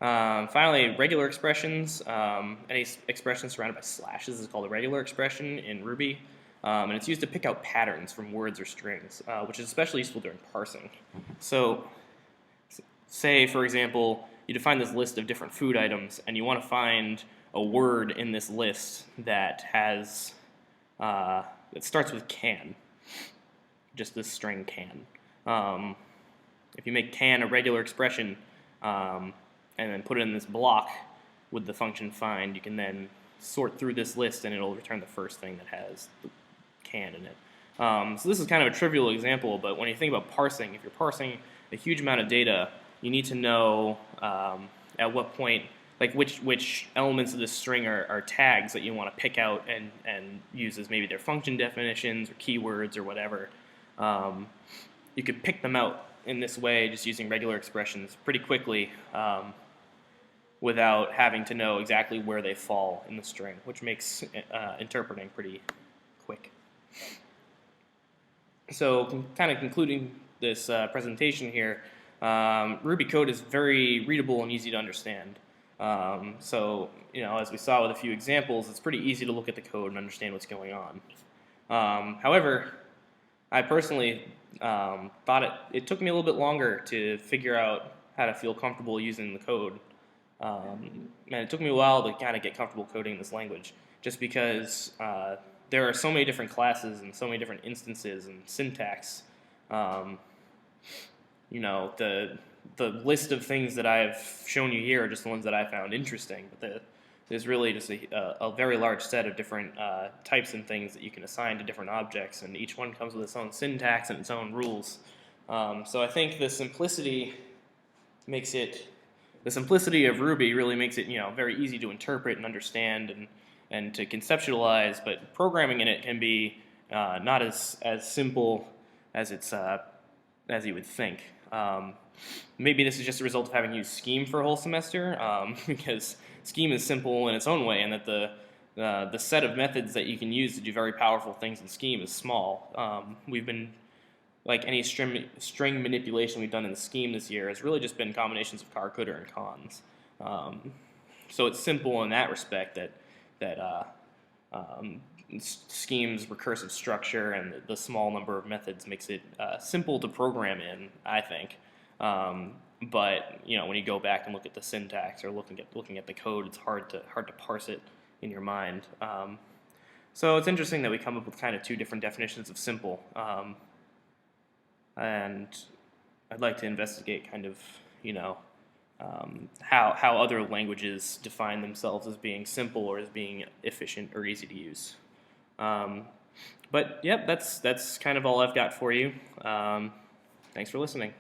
Finally, regular expressions. Any expression surrounded by slashes is called a regular expression in Ruby, and it's used to pick out patterns from words or strings, which is especially useful during parsing. So, say, for example, you define this list of different food items, and you want to find a word in this list that has that starts with can, just this string can. If you make can a regular expression, and then put it in this block with the function find, you can then sort through this list and it'll return the first thing that has the can in it. So this is kind of a trivial example, but when you think about parsing, if you're parsing a huge amount of data, you need to know at what point, like which elements of this string are tags that you want to pick out and use as maybe their function definitions or keywords or whatever. You could pick them out in this way just using regular expressions pretty quickly without having to know exactly where they fall in the string, which makes interpreting pretty quick. So kind of concluding this presentation here, Ruby code is very readable and easy to understand. So, as we saw with a few examples, it's pretty easy to look at the code and understand what's going on. However, I personally thought it took me a little bit longer to figure out how to feel comfortable using the code. And it took me a while to kind of get comfortable coding this language, just because there are so many different classes and so many different instances and syntax. The list of things that I've shown you here are just the ones that I found interesting, but there's really just a very large set of different types and things that you can assign to different objects, and each one comes with its own syntax and its own rules. So I think the simplicity of Ruby really makes it very easy to interpret and understand and to conceptualize, but programming in it can be not as simple as as you would think. Maybe this is just a result of having used Scheme for a whole semester, because Scheme is simple in its own way, and that the set of methods that you can use to do very powerful things in Scheme is small. We've been, like any string manipulation we've done in Scheme this year, has really just been combinations of hardcoded and cons. So it's simple in that respect that Scheme's recursive structure and the small number of methods makes it simple to program in, I think. But when you go back and look at the syntax or looking at the code, it's hard to parse it in your mind. So it's interesting that we come up with kind of two different definitions of simple. And I'd like to investigate kind of how other languages define themselves as being simple or as being efficient or easy to use. But yep, that's kind of all I've got for you. Thanks for listening.